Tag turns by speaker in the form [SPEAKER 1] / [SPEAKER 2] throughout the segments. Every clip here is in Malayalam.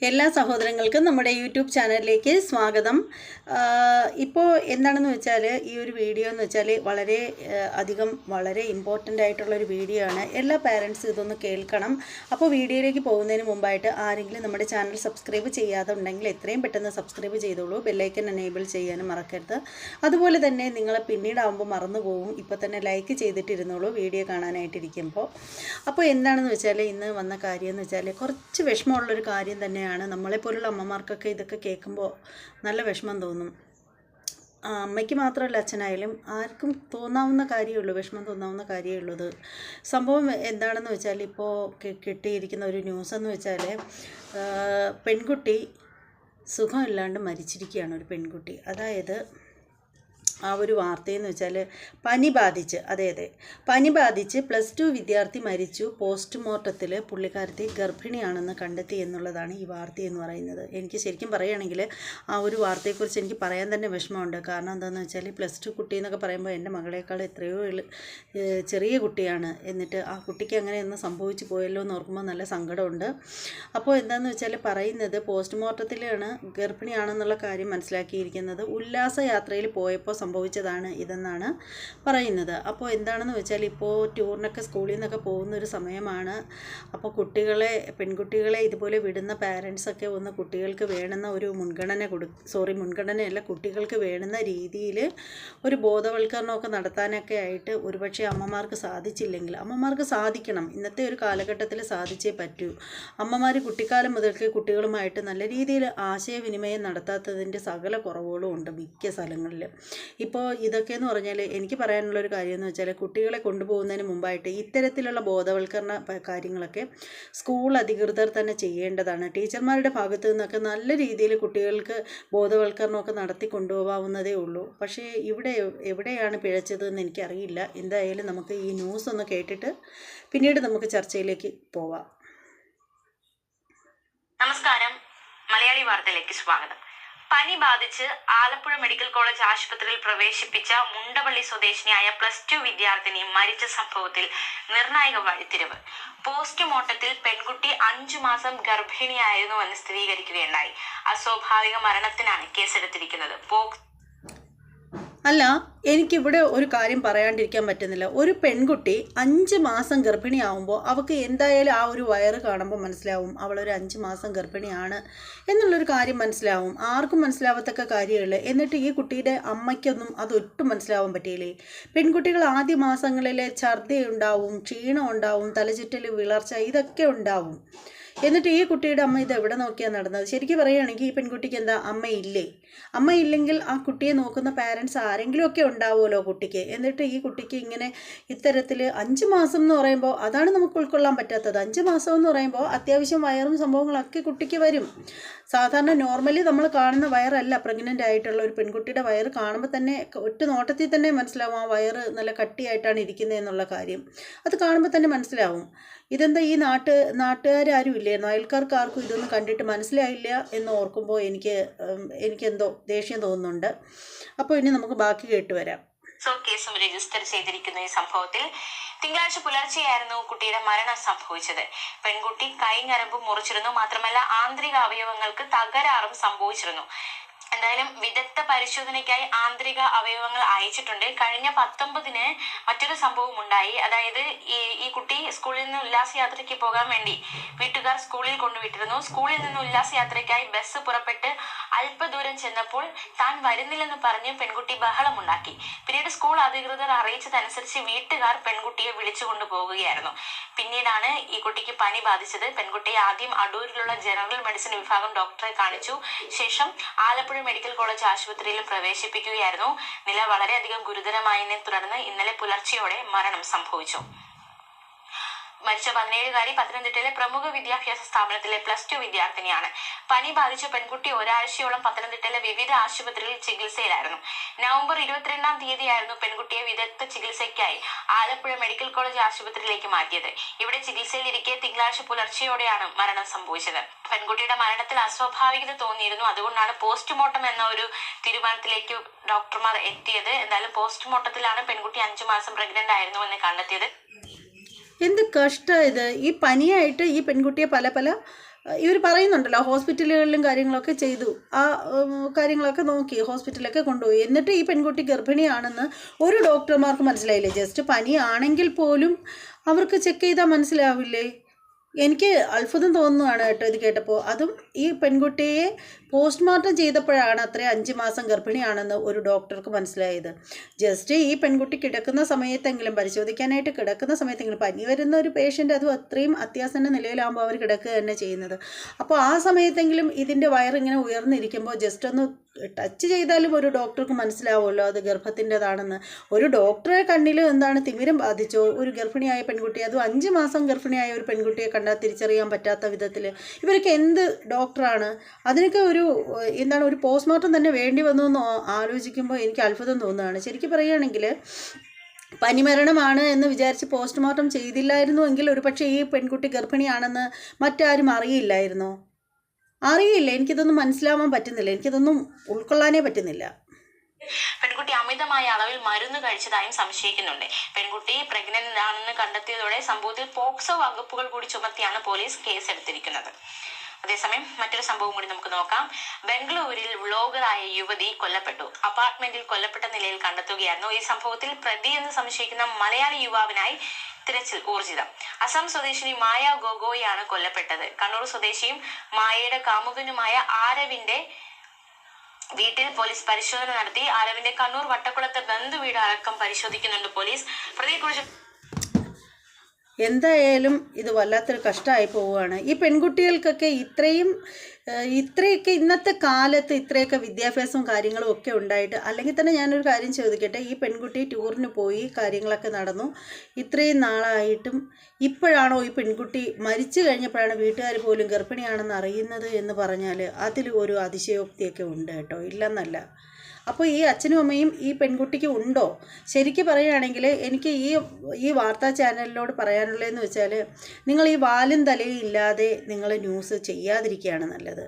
[SPEAKER 1] എല്ലാ സഹോദരങ്ങൾക്കും നമ്മുടെ യൂട്യൂബ് ചാനലിലേക്ക് സ്വാഗതം. ഇപ്പോൾ എന്താണെന്ന് വെച്ചാൽ ഈ ഒരു വീഡിയോ എന്ന് വെച്ചാൽ വളരെ ഇമ്പോർട്ടൻ്റ് ആയിട്ടുള്ളൊരു വീഡിയോ ആണ്. എല്ലാ പാരൻസും ഇതൊന്ന് കേൾക്കണം. അപ്പോൾ വീഡിയോയിലേക്ക് പോകുന്നതിന് മുമ്പായിട്ട് ആരെങ്കിലും നമ്മുടെ ചാനൽ സബ്സ്ക്രൈബ് ചെയ്യാതെ ഉണ്ടെങ്കിൽ എത്രയും പെട്ടെന്ന് സബ്സ്ക്രൈബ് ചെയ്തോളൂ. ബെല്ലൈക്കൻ എനേബിൾ ചെയ്യാനും മറക്കരുത്. അതുപോലെ തന്നെ നിങ്ങൾ പിന്നീടാകുമ്പോൾ മറന്നു പോകും. ഇപ്പോൾ തന്നെ ലൈക്ക് ചെയ്തിട്ടിരുന്നോളൂ വീഡിയോ കാണാനായിട്ടിരിക്കുമ്പോൾ. അപ്പോൾ എന്താണെന്ന് വെച്ചാൽ ഇന്ന് വന്ന കാര്യം എന്ന് വെച്ചാൽ കുറച്ച് വിഷമമുള്ളൊരു കാര്യം തന്നെയാണ്. നമ്മളെപ്പോലുള്ള അമ്മമാർക്കൊക്കെ ഇതൊക്കെ കേൾക്കുമ്പോൾ നല്ല വിഷമം തോന്നും. അമ്മയ്ക്ക് മാത്രമല്ല, അച്ഛനായാലും ആർക്കും തോന്നാവുന്ന കാര്യമുള്ളൂ, വിഷമം തോന്നാവുന്ന കാര്യമുള്ളത്. സംഭവം എന്താണെന്ന് വെച്ചാൽ ഇപ്പോൾ കിട്ടിയിരിക്കുന്ന ഒരു ന്യൂസ് എന്ന് വെച്ചാൽ പെൺകുട്ടി സുഖമില്ലാണ്ട് മരിച്ചിരിക്കുകയാണ്. ഒരു പെൺകുട്ടി, അതായത് ആ ഒരു വാർത്തയെന്ന് വെച്ചാൽ പനി ബാധിച്ച് +2 വിദ്യാർത്ഥി മരിച്ചു. പോസ്റ്റ്മോർട്ടത്തിൽ പുള്ളിക്കാരത്തി ഗർഭിണിയാണെന്ന് കണ്ടെത്തി എന്നുള്ളതാണ് ഈ വാർത്തയെന്ന് പറയുന്നത്. എനിക്ക് ശരിക്കും പറയുകയാണെങ്കിൽ ആ ഒരു വാർത്തയെക്കുറിച്ച് എനിക്ക് പറയാൻ തന്നെ വിഷമമുണ്ട്. കാരണം എന്താണെന്ന് വെച്ചാൽ +2 കുട്ടി എന്നൊക്കെ പറയുമ്പോൾ എൻ്റെ മകളേക്കാൾ എത്രയോ ചെറിയ കുട്ടിയാണ്. എന്നിട്ട് ആ കുട്ടിക്ക് അങ്ങനെയൊന്നും സംഭവിച്ചു പോയല്ലോ എന്ന് ഓർക്കുമ്പോൾ നല്ല സങ്കടമുണ്ട്. അപ്പോൾ എന്താണെന്ന് വെച്ചാൽ പറയുന്നത് പോസ്റ്റ്മോർട്ടത്തിലാണ് ഗർഭിണിയാണെന്നുള്ള കാര്യം മനസ്സിലാക്കിയിരിക്കുന്നത്. ഉല്ലാസയാത്രയിൽ പോയപ്പോൾ സംഭവിച്ചതാണ് ഇതെന്നാണ് പറയുന്നത്. അപ്പോൾ എന്താണെന്ന് വെച്ചാൽ ഇപ്പോൾ ടൂറിനൊക്കെ സ്കൂളിൽ നിന്നൊക്കെ പോകുന്നൊരു സമയമാണ്. അപ്പോൾ പെൺകുട്ടികളെ ഇതുപോലെ വിടുന്ന പാരൻസൊക്കെ ഒന്ന് കുട്ടികൾക്ക് വേണമെന്ന ഒരു കുട്ടികൾക്ക് വേണ്ടുന്ന രീതിയിൽ ഒരു ബോധവൽക്കരണമൊക്കെ നടത്താനൊക്കെ ആയിട്ട് ഒരുപക്ഷെ അമ്മമാർക്ക് സാധിച്ചില്ലെങ്കിൽ, അമ്മമാർക്ക് സാധിക്കണം. ഇന്നത്തെ ഒരു കാലഘട്ടത്തിൽ സാധിച്ചേ പറ്റൂ. അമ്മമാർ കുട്ടിക്കാലം മുതൽക്ക് കുട്ടികളുമായിട്ട് നല്ല രീതിയിൽ ആശയവിനിമയം നടത്താത്തതിൻ്റെ സകല കുറവുകളും ഉണ്ട് മിക്ക സ്ഥലങ്ങളിൽ. ഇപ്പോൾ ഇതൊക്കെയെന്ന് പറഞ്ഞാൽ എനിക്ക് പറയാനുള്ളൊരു കാര്യമെന്ന് വെച്ചാൽ കുട്ടികളെ കൊണ്ടുപോകുന്നതിന് മുമ്പായിട്ട് ഇത്തരത്തിലുള്ള ബോധവൽക്കരണ കാര്യങ്ങളൊക്കെ സ്കൂൾ അധികൃതർ തന്നെ ചെയ്യേണ്ടതാണ്. ടീച്ചർമാരുടെ ഭാഗത്തു നിന്നൊക്കെ നല്ല രീതിയിൽ കുട്ടികൾക്ക് ബോധവൽക്കരണമൊക്കെ നടത്തി കൊണ്ടുപോകാവുന്നതേ ഉള്ളൂ. പക്ഷേ എവിടെയാണ് പിഴച്ചതെന്ന് എനിക്കറിയില്ല. എന്തായാലും നമുക്ക് ഈ ന്യൂസ് ഒന്ന് കേട്ടിട്ട് പിന്നീട് നമുക്ക് ചർച്ചയിലേക്ക് പോവാം.
[SPEAKER 2] നമസ്കാരം, മലയാളി വാർത്തയിലേക്ക് സ്വാഗതം. പനി ബാധിച്ച് ആലപ്പുഴ മെഡിക്കൽ കോളേജ് ആശുപത്രിയിൽ പ്രവേശിപ്പിച്ച മുണ്ടപള്ളി സ്വദേശിനിയായ +2 വിദ്യാർത്ഥിനി മരിച്ച സംഭവത്തിൽ നിർണായക വഴിത്തിരിവ്. പോസ്റ്റ്മോർട്ടത്തിൽ പെൺകുട്ടി 5 മാസം ഗർഭിണിയായിരുന്നുവെന്ന് സ്ഥിരീകരിക്കുകയുണ്ടായി. അസ്വാഭാവിക മരണത്തിനാണ് കേസെടുത്തിരിക്കുന്നത്.
[SPEAKER 1] അല്ല, എനിക്കിവിടെ ഒരു കാര്യം പറയാണ്ടിരിക്കാൻ പറ്റുന്നില്ല. ഒരു പെൺകുട്ടി 5 മാസം ഗർഭിണിയാവുമ്പോൾ അവൾക്ക് എന്തായാലും ആ ഒരു വയറ് കാണുമ്പോൾ മനസ്സിലാവും അവളൊരു 5 മാസം ഗർഭിണിയാണ് എന്നുള്ളൊരു കാര്യം മനസ്സിലാവും. ആർക്കും മനസ്സിലാവത്തക്ക കാര്യമുള്ളൂ. എന്നിട്ട് ഈ കുട്ടിയുടെ അമ്മയ്ക്കൊന്നും അതൊട്ടും മനസ്സിലാവാൻ പറ്റിയില്ലേ? പെൺകുട്ടികൾ ആദ്യ മാസങ്ങളിൽ ഛർദി ഉണ്ടാവും, ക്ഷീണം ഉണ്ടാവും, തലചുറ്റൽ, വിളർച്ച, ഇതൊക്കെ ഉണ്ടാവും. എന്നിട്ട് ഈ കുട്ടിയുടെ അമ്മ ഇത് എവിടെ നോക്കിയാണ് നടന്നത്? ശരിക്കും പറയുകയാണെങ്കിൽ ഈ പെൺകുട്ടിക്ക് എന്താ അമ്മയില്ലെങ്കിൽ ആ കുട്ടിയെ നോക്കുന്ന പാരൻസ് ആരെങ്കിലുമൊക്കെ ഉണ്ടാവുമല്ലോ കുട്ടിക്ക്. എന്നിട്ട് ഈ കുട്ടിക്ക് ഇങ്ങനെ ഇത്തരത്തിൽ 5 മാസം എന്ന് പറയുമ്പോൾ അതാണ് നമുക്ക് ഉൾക്കൊള്ളാൻ പറ്റാത്തത്. 5 മാസം എന്ന് പറയുമ്പോൾ അത്യാവശ്യം വയറും സംഭവങ്ങളൊക്കെ കുട്ടിക്ക് വരും. സാധാരണ നോർമലി നമ്മൾ കാണുന്ന വയറല്ല പ്രഗ്നൻ്റ് ആയിട്ടുള്ള ഒരു പെൺകുട്ടിയുടെ വയറ് കാണുമ്പോൾ തന്നെ ഒറ്റ നോട്ടത്തിൽ തന്നെ മനസ്സിലാവും ആ വയറ് നല്ല കട്ടിയായിട്ടാണ് ഇരിക്കുന്നത് എന്നുള്ള കാര്യം. അത് കാണുമ്പോൾ തന്നെ മനസ്സിലാവും. ഇതെന്താ ഈ നാട്ടുകാരും ഇല്ലായിരുന്നു, അയൽക്കാർക്ക് ആർക്കും ഇതൊന്നും കണ്ടിട്ട് മനസ്സിലായില്ല എന്ന് ഓർക്കുമ്പോൾ എനിക്കെന്തോ ദേഷ്യം തോന്നുന്നുണ്ട്. അപ്പോൾ ഇനി നമുക്ക് ബാക്കി കേട്ടുവരാം.
[SPEAKER 2] കേസും രജിസ്റ്റർ ചെയ്തിരിക്കുന്ന ഈ സംഭവത്തിൽ തിങ്കളാഴ്ച പുലർച്ചെയായിരുന്നു കുട്ടിയുടെ മരണം സംഭവിച്ചത്. പെൺകുട്ടി കൈഞ്ഞരമ്പ് മുറിച്ചിരുന്നു. മാത്രമല്ല ആന്തരിക അവയവങ്ങൾക്ക് തകരാറും സംഭവിച്ചിരുന്നു. എന്തായാലും വിദഗ്ധ പരിശോധനയ്ക്കായി ആന്തരിക അവയവങ്ങൾ അയച്ചിട്ടുണ്ട്. കഴിഞ്ഞ 19-ന് മറ്റൊരു സംഭവം ഉണ്ടായി. അതായത് ഈ കുട്ടി സ്കൂളിൽ നിന്ന് ഉല്ലാസയാത്രയ്ക്ക് പോകാൻ വേണ്ടി വീട്ടുകാർ സ്കൂളിൽ കൊണ്ടുവിട്ടിരുന്നു. സ്കൂളിൽ നിന്ന് ഉല്ലാസയാത്രയ്ക്കായി ബസ് പുറപ്പെട്ട് അല്പദൂരം ചെന്നപ്പോൾ താൻ വരുന്നില്ലെന്ന് പറഞ്ഞ് പെൺകുട്ടി ബഹളമുണ്ടാക്കി. പിന്നീട് സ്കൂൾ അധികൃതർ അറിയിച്ചതനുസരിച്ച് വീട്ടുകാർ പെൺകുട്ടിയെ വിളിച്ചുകൊണ്ടു പോകുകയായിരുന്നു. പിന്നീടാണ് ഈ കുട്ടിക്ക് പനി ബാധിച്ചത്. പെൺകുട്ടിയെ ആദ്യം അടൂരിലുള്ള ജനറൽ മെഡിസിൻ വിഭാഗം ഡോക്ടറെ കാണിച്ചു. ശേഷം ആലപ്പുഴ മെഡിക്കൽ കോളേജ് ആശുപത്രിയിലും പ്രവേശിപ്പിക്കുകയായിരുന്നു. നില വളരെയധികം ഗുരുതരമായതിനെ തുടർന്ന് ഇന്നലെ പുലർച്ചെയോടെ മരണം സംഭവിച്ചു. മരിച്ച 17-കാരി പത്തനംതിട്ടയിലെ പ്രമുഖ വിദ്യാഭ്യാസ സ്ഥാപനത്തിലെ +2 വിദ്യാർത്ഥിനിയാണ്. പനി ബാധിച്ച പെൺകുട്ടി ഒരാഴ്ചയോളം പത്തനംതിട്ടയിലെ വിവിധ ആശുപത്രികളിൽ ചികിത്സയിലായിരുന്നു. നവംബർ 22-ാം തീയതിയായിരുന്നു പെൺകുട്ടിയെ വിദഗ്ധ ചികിത്സയ്ക്കായി ആലപ്പുഴ മെഡിക്കൽ കോളേജ് ആശുപത്രിയിലേക്ക് മാറ്റിയത്. ഇവിടെ ചികിത്സയിലിരിക്കെ തിങ്കളാഴ്ച പുലർച്ചെയോടെയാണ് മരണം സംഭവിച്ചത്. പെൺകുട്ടിയുടെ മരണത്തിൽ അസ്വാഭാവികത തോന്നിയിരുന്നു. അതുകൊണ്ടാണ് പോസ്റ്റ്മോർട്ടം എന്ന ഒരു തീരുമാനത്തിലേക്ക് ഡോക്ടർമാർ എത്തിയത്. എന്തായാലും പോസ്റ്റ്മോർട്ടത്തിലാണ് പെൺകുട്ടി 5 മാസം പ്രഗ്നന്റ് ആയിരുന്നു എന്ന് കണ്ടെത്തിയത്.
[SPEAKER 1] എന്ത് കഷ്ടമാണ് ഇത്! ഈ പനിയായിട്ട് ഈ പെൺകുട്ടിയെ പല ഇവർ പറയുന്നുണ്ടല്ലോ ഹോസ്പിറ്റലുകളിലും കാര്യങ്ങളൊക്കെ ചെയ്തു, ആ കാര്യങ്ങളൊക്കെ നോക്കി ഹോസ്പിറ്റലിലൊക്കെ കൊണ്ടുപോയി. എന്നിട്ട് ഈ പെൺകുട്ടി ഗർഭിണിയാണെന്ന് ഒരു ഡോക്ടർമാർക്ക് മനസ്സിലായില്ലേ? ജസ്റ്റ് പനിയാണെങ്കിൽ പോലും അവർക്ക് ചെക്ക് ചെയ്താൽ മനസ്സിലാവില്ലേ? എനിക്ക് അത്ഭുതം തോന്നുകയാണ് കേട്ടോ ഇത് കേട്ടപ്പോൾ. അതും ഈ പെൺകുട്ടിയെ പോസ്റ്റ്മോർട്ടം ചെയ്തപ്പോഴാണ് അത്ര 5 മാസം ഗർഭിണിയാണെന്ന് ഒരു ഡോക്ടർക്ക് മനസ്സിലായത്. ജസ്റ്റ് ഈ പെൺകുട്ടി കിടക്കുന്ന സമയത്തെങ്കിലും, പരിശോധിക്കാനായിട്ട് കിടക്കുന്ന സമയത്തെങ്കിലും, പനി വരുന്ന ഒരു പേഷ്യൻ്റ് അതും അത്രയും അത്യാസന്ന നിലയിലാകുമ്പോൾ അവർ കിടക്കുക തന്നെ ചെയ്യുന്നത്. അപ്പോൾ ആ സമയത്തെങ്കിലും ഇതിൻ്റെ വയറിങ്ങനെ ഉയർന്നിരിക്കുമ്പോൾ ജസ്റ്റ് ഒന്ന് ടച്ച് ചെയ്താലും ഒരു ഡോക്ടർക്ക് മനസ്സിലാവുമല്ലോ അത് ഗർഭത്തിൻ്റെതാണെന്ന്. ഒരു ഡോക്ടറെ കണ്ണിൽ എന്താണ് തിമിരം ബാധിച്ചോ? ഒരു ഗർഭിണിയായ പെൺകുട്ടി, അതും 5 മാസം ഗർഭിണിയായ ഒരു പെൺകുട്ടിയെ കണ്ടാൽ തിരിച്ചറിയാൻ പറ്റാത്ത വിധത്തിൽ ഇവരൊക്കെ എന്ത് ഡോക്ടറാണ്? അതിനൊക്കെ ഒരു പോസ്റ്റ്മോർട്ടം തന്നെ വേണ്ടി വന്നു എന്ന് ആലോചിക്കുമ്പോൾ എനിക്ക് അത്ഭുതം തോന്നുകയാണ്. ശരിക്കും പറയുകയാണെങ്കിൽ പനിമരണമാണ് എന്ന് വിചാരിച്ച് പോസ്റ്റ്മോർട്ടം ചെയ്തില്ലായിരുന്നു എങ്കിൽ ഒരുപക്ഷെ ഈ പെൺകുട്ടി ഗർഭിണിയാണെന്ന് മറ്റാരും അറിയില്ലായിരുന്നോ? അറിയില്ല. എനിക്കിതൊന്നും മനസ്സിലാവാൻ പറ്റുന്നില്ല, എനിക്കിതൊന്നും ഉൾക്കൊള്ളാനേ പറ്റുന്നില്ല.
[SPEAKER 2] പെൺകുട്ടി അമിതമായ അളവിൽ മരുന്ന് കഴിച്ചതായും സംശയിക്കുന്നുണ്ട്. പെൺകുട്ടി പ്രഗ്നന്റ് ആണെന്ന് കണ്ടെത്തിയതോടെ സംഭവത്തിൽ പോക്സോ വകുപ്പുകൾ കൂടി ചുമത്തിയാണ് പോലീസ് കേസെടുത്തിരിക്കുന്നത്. അതേസമയം മറ്റൊരു സംഭവം കൂടി നമുക്ക് നോക്കാം. ബംഗളൂരിൽ വ്ളോഗറായ യുവതി കൊല്ലപ്പെട്ടു. അപ്പാർട്ട്മെന്റിൽ കൊല്ലപ്പെട്ട നിലയിൽ കണ്ടെത്തുകയായിരുന്നു. ഈ സംഭവത്തിൽ പ്രതി എന്ന് സംശയിക്കുന്ന മലയാളി യുവാവിനായി തിരച്ചിൽ ഊർജിതം. അസം സ്വദേശിനി മായ ഗൊഗോയാണ് കൊല്ലപ്പെട്ടത്. കണ്ണൂർ സ്വദേശിയും മായയുടെ കാമുകനുമായ ആരവിന്റെ വീട്ടിൽ പോലീസ് പരിശോധന നടത്തി. ആരവിന്റെ കണ്ണൂർ വട്ടക്കുളത്തെ ബന്ധുവീട് അടക്കം പരിശോധിക്കുന്നുണ്ട് പോലീസ്. പ്രതിയെക്കുറിച്ച്
[SPEAKER 1] എന്തായാലും ഇത് വല്ലാത്തൊരു കഷ്ടമായി പോവുകയാണ്. ഈ പെൺകുട്ടികൾക്കൊക്കെ ഇത്രയൊക്കെ ഇന്നത്തെ കാലത്ത് ഇത്രയൊക്കെ വിദ്യാഭ്യാസവും കാര്യങ്ങളും ഒക്കെ ഉണ്ടായിട്ട്, അല്ലെങ്കിൽ തന്നെ ഞാനൊരു കാര്യം ചോദിക്കട്ടെ, ഈ പെൺകുട്ടി ടൂറിന് പോയി കാര്യങ്ങളൊക്കെ നടന്നു, ഇത്രയും നാളായിട്ടും ഇപ്പോഴാണോ ഈ പെൺകുട്ടി മരിച്ചു കഴിഞ്ഞപ്പോഴാണ് വീട്ടുകാർ പോലും ഗർഭിണിയാണെന്ന് അറിയുന്നത് എന്ന് പറഞ്ഞാൽ അതിൽ ഒരു അതിശയോക്തിയൊക്കെ ഉണ്ട് കേട്ടോ, ഇല്ലെന്നല്ല. അപ്പോൾ ഈ അച്ഛനും അമ്മയും ഈ പെൺകുട്ടിക്ക് ഉണ്ടോ? ശരിക്കും പറയുകയാണെങ്കിൽ എനിക്ക് ഈ വാർത്താ ചാനലിനോട് പറയാനുള്ളതെന്ന് വെച്ചാൽ, നിങ്ങൾ ഈ വാലും തലയും ഇല്ലാതെ നിങ്ങൾ ന്യൂസ് ചെയ്യാതിരിക്കുകയാണ് നല്ലത്.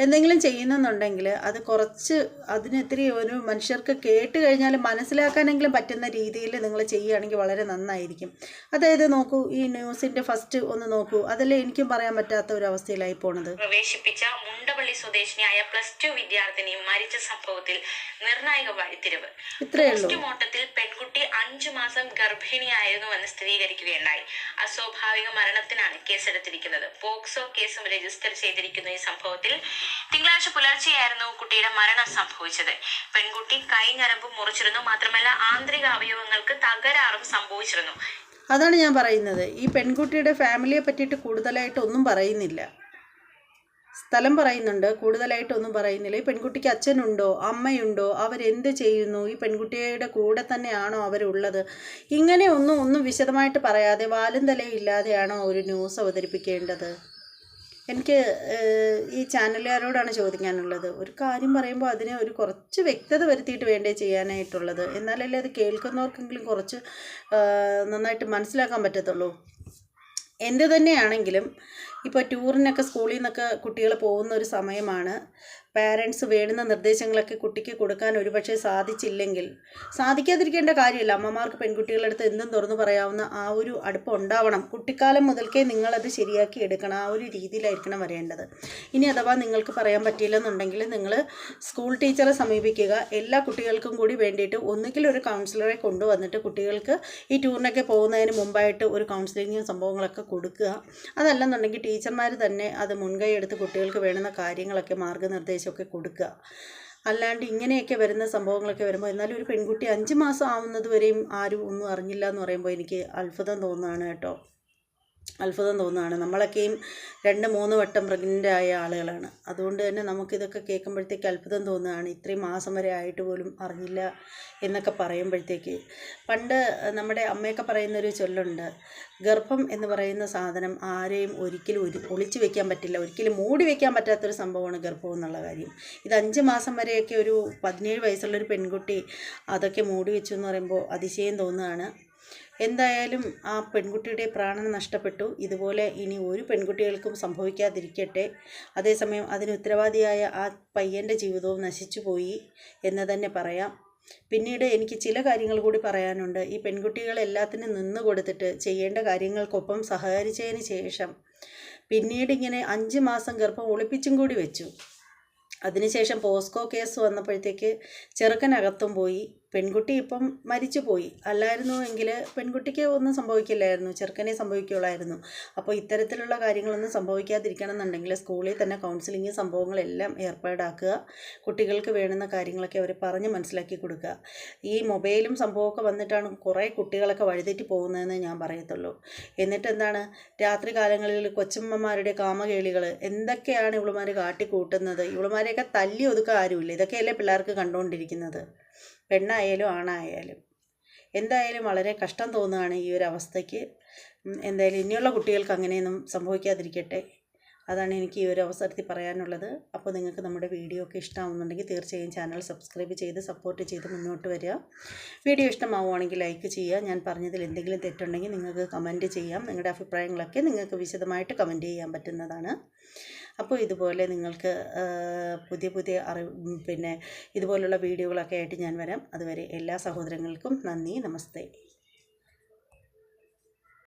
[SPEAKER 1] എന്തെങ്കിലും ചെയ്യുന്നെന്നുണ്ടെങ്കിൽ അത് കുറച്ച് അതിനെത്തിരി ഒരു മനുഷ്യർക്ക് കേട്ട് കഴിഞ്ഞാൽ മനസ്സിലാക്കാനെങ്കിലും പറ്റുന്ന രീതിയിൽ നിങ്ങൾ ചെയ്യുകയാണെങ്കിൽ വളരെ നന്നായിരിക്കും. അതായത് നോക്കൂ, ഈ ന്യൂസിൻ്റെ ഫസ്റ്റ് ഒന്ന് നോക്കൂ, അതല്ലേ എനിക്കും പറയാൻ പറ്റാത്ത ഒരു അവസ്ഥയിലായി പോണത്.
[SPEAKER 2] പ്രവേശിപ്പിച്ച മുണ്ടപള്ളി സ്വദേശിനിയായ +2 വിദ്യാർത്ഥിനി മരിച്ച സംഭവത്തിൽ നിർണായക വഴിത്തിരിവ്. പോസ്റ്റ്മോർട്ടത്തിൽ പെൺകുട്ടി 5 മാസം ഗർഭിണിയായിരുന്നുവെന്ന് സ്ഥിരീകരിക്കുകയുണ്ടായി. അസ്വാഭാവിക മരണത്തിനാണ് കേസെടുത്തിരിക്കുന്നത്. പോക്സോ കേസും രജിസ്റ്റർ ചെയ്തിരിക്കുന്ന ഈ സംഭവത്തിൽ തിങ്കളാഴ്ച പുലർച്ചെയായിരുന്നു കുട്ടിയുടെ മരണം സംഭവിച്ചത്. പെൺകുട്ടി കൈഞ്ഞരമ്പ് മുറിച്ചിരുന്നു. മാത്രമല്ല ആന്തരിക അവയവങ്ങൾക്ക് തകരാറും സംഭവിച്ചിരുന്നു.
[SPEAKER 1] അതാണ് ഞാൻ പറയുന്നത്. ഈ പെൺകുട്ടിയുടെ ഫാമിലിയെ പറ്റിയിട്ട് കൂടുതലായിട്ട് ഒന്നും പറയുന്നില്ല. സ്ഥലം പറയുന്നുണ്ട്, കൂടുതലായിട്ടൊന്നും പറയുന്നില്ല. ഈ പെൺകുട്ടിക്ക് അച്ഛനുണ്ടോ അമ്മയുണ്ടോ, അവരെന്ത് ചെയ്യുന്നു, ഈ പെൺകുട്ടിയുടെ കൂടെ തന്നെയാണോ അവരുള്ളത്, ഇങ്ങനെ ഒന്നും വിശദമായിട്ട് പറയാതെ വാലും തലയും ഇല്ലാതെയാണോ ഒരു ന്യൂസ് അവതരിപ്പിക്കേണ്ടത്? എനിക്ക് ഈ ചാനലുകാരോടാണ് ചോദിക്കാനുള്ളത്. ഒരു കാര്യം പറയുമ്പോൾ അതിനെ ഒരു കുറച്ച് വ്യക്തത വരുത്തിയിട്ട് വേണ്ടേ ചെയ്യാനായിട്ടുള്ളത്. എന്നാലല്ലേ അത് കേൾക്കുന്നവർക്കെങ്കിലും കുറച്ച് നന്നായിട്ട് മനസ്സിലാക്കാൻ പറ്റത്തുള്ളൂ. എന്ത് തന്നെയാണെങ്കിലും ഇപ്പോൾ ടൂറിനൊക്കെ സ്കൂളിൽ നിന്നൊക്കെ കുട്ടികൾ പോകുന്ന ഒരു സമയമാണ്. പാരൻസ് വേണ്ടുന്ന നിർദ്ദേശങ്ങളൊക്കെ കുട്ടിക്ക് കൊടുക്കാൻ ഒരുപക്ഷെ സാധിക്കാതിരിക്കേണ്ട കാര്യമില്ല. അമ്മമാർക്ക് പെൺകുട്ടികളുടെ അടുത്ത് എന്തും തുറന്നു പറയാവുന്ന ആ ഒരു അടുപ്പം ഉണ്ടാവണം. കുട്ടിക്കാലം മുതൽക്കേ നിങ്ങളത് ശരിയാക്കി എടുക്കണം. ആ ഒരു രീതിയിലായിരിക്കണം വരേണ്ടത്. ഇനി അഥവാ നിങ്ങൾക്ക് പറയാൻ പറ്റിയില്ലെന്നുണ്ടെങ്കിൽ നിങ്ങൾ സ്കൂൾ ടീച്ചറെ സമീപിക്കുക. എല്ലാ കുട്ടികൾക്കും കൂടി വേണ്ടിയിട്ട് ഒന്നുകിൽ ഒരു കൗൺസിലറെ കൊണ്ടുവന്നിട്ട് കുട്ടികൾക്ക് ഈ ടൂറിനൊക്കെ പോകുന്നതിന് മുമ്പായിട്ട് ഒരു കൗൺസിലിങ്ങും സംഭവങ്ങളൊക്കെ കൊടുക്കുക. അതല്ലെന്നുണ്ടെങ്കിൽ ടീച്ചർമാർ തന്നെ അത് മുൻകൈ എടുത്ത് കുട്ടികൾക്ക് വേണ്ടുന്ന കാര്യങ്ങളൊക്കെ മാർഗ്ഗനിർദ്ദേശമൊക്കെ കൊടുക്കുക. അല്ലാണ്ട് ഇങ്ങനെയൊക്കെ വരുന്ന സംഭവങ്ങളൊക്കെ വരുമ്പോൾ, എന്നാലും ഒരു പെൺകുട്ടി 5 മാസം ആവുന്നത് വരെയും ആരും ഒന്നും അറിഞ്ഞില്ല എന്ന് പറയുമ്പോൾ എനിക്ക് അത്ഭുതം തോന്നുകയാണ് കേട്ടോ, അത്ഭുതം തോന്നുകയാണ്. നമ്മളൊക്കെയും 2-3 വട്ടം പ്രഗ്നൻ്റ് ആയ ആളുകളാണ്. അതുകൊണ്ട് തന്നെ നമുക്കിതൊക്കെ കേൾക്കുമ്പോഴത്തേക്ക് അത്ഭുതം തോന്നുകയാണ്. ഇത്രയും മാസം വരെ ആയിട്ട് പോലും അറിഞ്ഞില്ല എന്നൊക്കെ പറയുമ്പോഴത്തേക്ക്. പണ്ട് നമ്മുടെ അമ്മയൊക്കെ പറയുന്നൊരു ചൊല്ലുണ്ട്, ഗർഭം എന്ന് പറയുന്ന സാധനം ആരെയും ഒരിക്കലും ഒളിച്ചു വെക്കാൻ പറ്റില്ല, ഒരിക്കലും മൂടി വെക്കാൻ പറ്റാത്തൊരു സംഭവമാണ് ഗർഭം എന്നുള്ള കാര്യം. ഇത് 5 മാസം വരെയൊക്കെ ഒരു 17 വയസ്സുള്ളൊരു പെൺകുട്ടി അതൊക്കെ മൂടി വെച്ചു എന്ന് പറയുമ്പോൾ അതിശയം തോന്നുകയാണ്. എന്തായാലും ആ പെൺകുട്ടിയുടെ പ്രാണൻ നഷ്ടപ്പെട്ടു. ഇതുപോലെ ഇനി ഒരു പെൺകുട്ടികൾക്കും സംഭവിക്കാതിരിക്കട്ടെ. അതേസമയം അതിന് ഉത്തരവാദിയായ ആ പയ്യൻ്റെ ജീവിതവും നശിച്ചു പോയി എന്ന് തന്നെ പറയാം. പിന്നീട് എനിക്ക് ചില കാര്യങ്ങൾ കൂടി പറയാനുണ്ട്. ഈ പെൺകുട്ടികൾ എല്ലാത്തിനും നിന്ന് കൊടുത്തിട്ട് ചെയ്യേണ്ട കാര്യങ്ങൾക്കൊപ്പം സഹകരിച്ചതിന് ശേഷം പിന്നീട് ഇങ്ങനെ 5 മാസം ഗർഭം ഒളിപ്പിച്ചും കൂടി വെച്ചു. അതിനുശേഷം പോസ്കോ കേസ് വന്നപ്പോഴത്തേക്ക് ചെറുക്കനകത്തും പോയി. പെൺകുട്ടി ഇപ്പം മരിച്ചു പോയി. അല്ലായിരുന്നു എങ്കിൽ പെൺകുട്ടിക്ക് ഒന്നും സംഭവിക്കില്ലായിരുന്നു, ചെറുക്കനെ സംഭവിക്കുള്ളായിരുന്നു. അപ്പോൾ ഇത്തരത്തിലുള്ള കാര്യങ്ങളൊന്നും സംഭവിക്കാതിരിക്കണം എന്നുണ്ടെങ്കിൽ സ്കൂളിൽ തന്നെ കൗൺസിലിംഗ് സംഭവങ്ങളെല്ലാം ഏർപ്പാടാക്കുക. കുട്ടികൾക്ക് വേണ്ടുന്ന കാര്യങ്ങളൊക്കെ അവർ പറഞ്ഞ് മനസ്സിലാക്കി കൊടുക്കുക. ഈ മൊബൈലും സംഭവമൊക്കെ വന്നിട്ടാണ് കുറേ കുട്ടികളൊക്കെ വഴിതെറ്റി പോകുന്നതെന്ന് ഞാൻ പറയത്തുള്ളൂ. എന്നിട്ട് എന്താണ്, രാത്രി കാലങ്ങളിൽ കൊച്ചമ്മമാരുടെ കാമകേളികൾ എന്തൊക്കെയാണ് ഇവളുമാർ കാട്ടിക്കൂട്ടുന്നത്. ഇവളുമാരെയൊക്കെ തല്ലി ഒതുക്കാൻ ആരുമില്ല. ഇതൊക്കെയല്ലേ പിള്ളേർക്ക് കണ്ടുകൊണ്ടിരിക്കുന്നത്, പെണ്ണായാലും ആണായാലും. എന്തായാലും വളരെ കഷ്ടം തോന്നുകയാണ് ഈ ഒരു അവസ്ഥയ്ക്ക്. എന്തായാലും ഇനിയുള്ള കുട്ടികൾക്ക് അങ്ങനെയൊന്നും സംഭവിക്കാതിരിക്കട്ടെ. അതാണ് എനിക്ക് ഈ ഒരു അവസരത്തിൽ പറയാനുള്ളത്. അപ്പോൾ നിങ്ങൾക്ക് നമ്മുടെ വീഡിയോ ഒക്കെ ഇഷ്ടമാവുന്നുണ്ടെങ്കിൽ തീർച്ചയായും ചാനൽ സബ്സ്ക്രൈബ് ചെയ്ത് സപ്പോർട്ട് ചെയ്ത് മുന്നോട്ട് വരിക. വീഡിയോ ഇഷ്ടമാവുകയാണെങ്കിൽ ലൈക്ക് ചെയ്യുക. ഞാൻ പറഞ്ഞതിൽ എന്തെങ്കിലും തെറ്റുണ്ടെങ്കിൽ നിങ്ങൾക്ക് കമൻറ്റ് ചെയ്യാം. നിങ്ങളുടെ അഭിപ്രായങ്ങളൊക്കെ നിങ്ങൾക്ക് വിശദമായിട്ട് കമൻറ്റ് ചെയ്യാൻ പറ്റുന്നതാണ്. അപ്പോൾ ഇതുപോലെ നിങ്ങൾക്ക് പുതിയ ഇതുപോലുള്ള വീഡിയോകളൊക്കെ ആയിട്ട് ഞാൻ വരാം. അതുവരെ എല്ലാ സഹോദരങ്ങൾക്കും നന്ദി, നമസ്തേ.